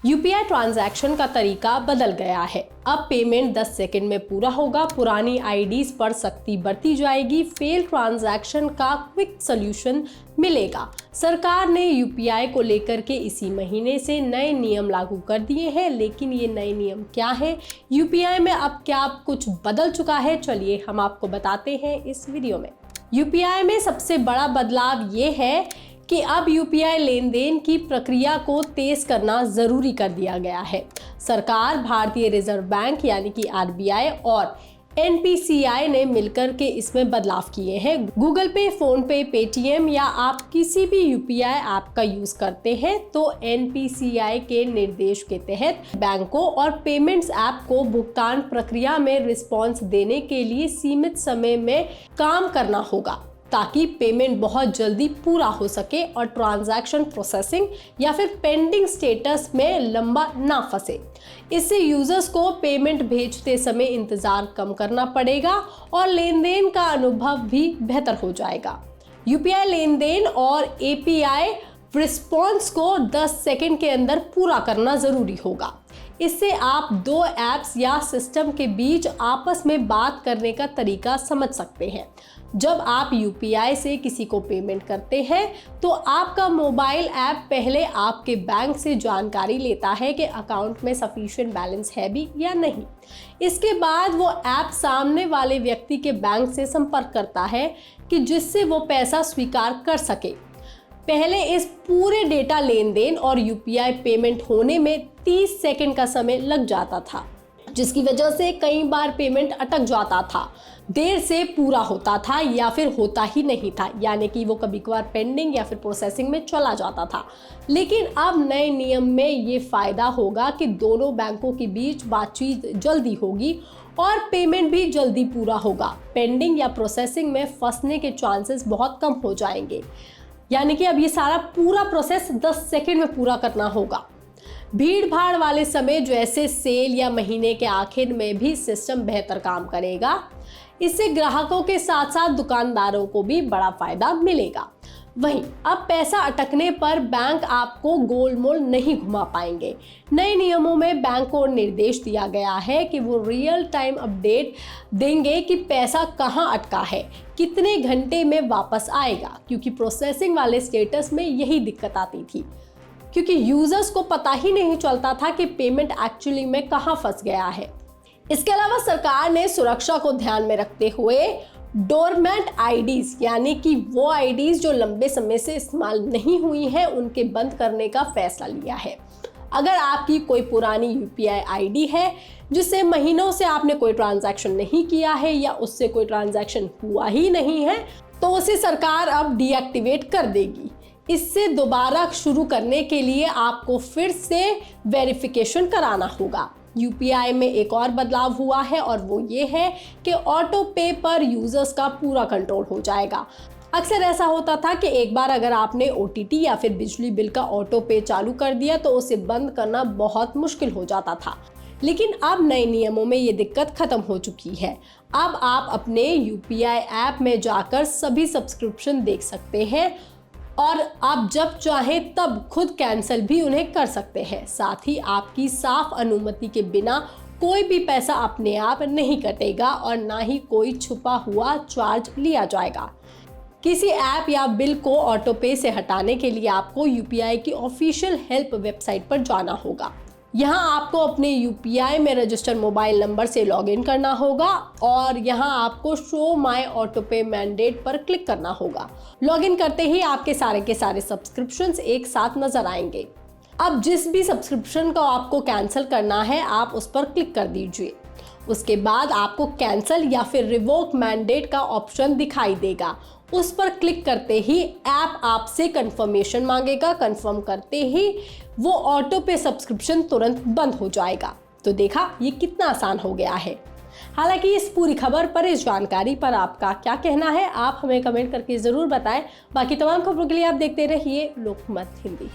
UPI transaction का तरीका बदल गया है। अब पेमेंट 10 सेकंड में पूरा होगा, पुरानी आईडीज पर सख्ती बरती जाएगी, फेल ट्रांजैक्शन का क्विक सॉल्यूशन मिलेगा। सरकार ने यूपीआई को लेकर के इसी महीने से नए नियम लागू कर दिए हैं, लेकिन ये नए नियम क्या है, यूपीआई में अब क्या कुछ बदल चुका है, चलिए हम आपको बताते हैं इस वीडियो में। यूपीआई में सबसे बड़ा बदलाव ये है कि अब यूपीआई लेन देन की प्रक्रिया को तेज करना जरूरी कर दिया गया है। सरकार, भारतीय रिजर्व बैंक यानी कि आरबीआई और एनपीसीआई ने मिलकर के इसमें बदलाव किए हैं। गूगल पे, फोन पे, पेटीएम या आप किसी भी यूपीआई ऐप का यूज करते हैं तो एनपीसीआई के निर्देश के तहत बैंकों और पेमेंट्स ऐप को भुगतान प्रक्रिया में रिस्पॉन्स देने के लिए सीमित समय में काम करना होगा, ताकि पेमेंट बहुत जल्दी पूरा हो सके और ट्रांजैक्शन प्रोसेसिंग या फिर पेंडिंग स्टेटस में लंबा ना फंसे। इससे यूजर्स को पेमेंट भेजते समय इंतजार कम करना पड़ेगा और लेन देन का अनुभव भी बेहतर हो जाएगा। यूपीआई लेन देन और एपीआई रिस्पॉन्स को 10 सेकंड के अंदर पूरा करना जरूरी होगा। इससे आप दो ऐप्स या सिस्टम के बीच आपस में बात करने का तरीका समझ सकते हैं। जब आप यूपीआई से किसी को पेमेंट करते हैं तो आपका मोबाइल ऐप पहले आपके बैंक से जानकारी लेता है कि अकाउंट में सफिशिएंट बैलेंस है भी या नहीं। इसके बाद वो ऐप सामने वाले व्यक्ति के बैंक से संपर्क करता है कि जिससे वो पैसा स्वीकार कर सके। पहले इस पूरे डेटा लेन देन और यूपीआई पेमेंट होने में 30 सेकंड का समय लग जाता था, जिसकी वजह से कई बार पेमेंट अटक जाता था, देर से पूरा होता था या फिर होता ही नहीं था, यानी कि वो कभी कभार पेंडिंग या फिर प्रोसेसिंग में चला जाता था। लेकिन अब नए नियम में ये फायदा होगा कि दोनों बैंकों के बीच बातचीत जल्दी होगी और पेमेंट भी जल्दी पूरा होगा। पेंडिंग या प्रोसेसिंग में फंसने के चांसेस बहुत कम हो जाएंगे, यानी कि अब ये सारा पूरा प्रोसेस 10 सेकंड में पूरा करना होगा। भीड़ भाड़ वाले समय जैसे सेल या महीने के आखिर में भी सिस्टम बेहतर काम करेगा। इससे ग्राहकों के साथ साथ दुकानदारों को भी बड़ा फायदा मिलेगा। वहीं अब पैसा अटकने पर बैंक आपको गोलमोल नहीं घुमा पाएंगे। नए नियमों में बैंक को निर्देश दिया गया है कि वो रियल टाइम अपडेट देंगे कि पैसा कहां अटका है, कितने घंटे में वापस आएगा, क्योंकि प्रोसेसिंग वाले स्टेटस में यही दिक्कत आती थी, क्योंकि यूजर्स को पता ही नहीं चलता था कि पेमेंट एक्चुअली में कहां फंस गया है। इसके अलावा सरकार ने सुरक्षा को ध्यान में रखते हुए डोरमेंट आईडीज, यानी कि वो आईडीज जो लंबे समय से इस्तेमाल नहीं हुई हैं, उनके बंद करने का फैसला लिया है। अगर आपकी कोई पुरानी यूपीआई आईडी है जिससे महीनों से आपने कोई ट्रांजैक्शन नहीं किया है या उससे कोई ट्रांजैक्शन हुआ ही नहीं है, तो उसे सरकार अब डीएक्टिवेट कर देगी। इससे दोबारा शुरू करने के लिए आपको फिर से वेरिफिकेशन कराना होगा। यूपीआई में एक और बदलाव हुआ है और वो ये है कि ऑटो पे पर यूजर्स का पूरा कंट्रोल हो जाएगा। अक्सर ऐसा होता था कि एक बार अगर आपने ओटीटी या फिर बिजली बिल का ऑटो पे चालू कर दिया तो उसे बंद करना बहुत मुश्किल हो जाता था, लेकिन अब नए नियमों में ये दिक्कत खत्म हो चुकी है। अब आप अपने यूपीआई ऐप में जाकर सभी सब्सक्रिप्शन देख सकते हैं और आप जब चाहें तब खुद कैंसिल भी उन्हें कर सकते हैं। साथ ही आपकी साफ अनुमति के बिना कोई भी पैसा अपने आप नहीं कटेगा और ना ही कोई छुपा हुआ चार्ज लिया जाएगा। किसी ऐप या बिल को ऑटो पे से हटाने के लिए आपको यूपीआई की ऑफिशियल हेल्प वेबसाइट पर जाना होगा। यहाँ आपको अपने यूपीआई में रजिस्टर्ड मोबाइल नंबर से लॉगिन करना होगा और यहाँ आपको शो माय ऑटो पे मैंडेट पर क्लिक करना होगा। लॉगिन करते ही आपके सारे के सारे सब्सक्रिप्शंस एक साथ नजर आएंगे। अब जिस भी सब्सक्रिप्शन को आपको कैंसिल करना है आप उस पर क्लिक कर दीजिए। उसके बाद आपको कैंसिल या फिर रिवोक मैंडेट का ऑप्शन दिखाई देगा। उस पर क्लिक करते ही ऐप आपसे कंफर्मेशन मांगेगा। कंफर्म करते ही वो ऑटो पे सब्सक्रिप्शन तुरंत बंद हो जाएगा। तो देखा ये कितना आसान हो गया है। हालांकि इस पूरी खबर पर, इस जानकारी पर आपका क्या कहना है, आप हमें कमेंट करके जरूर बताएं। बाकी तमाम खबरों के लिए आप देखते रहिए लोकमत हिंदी।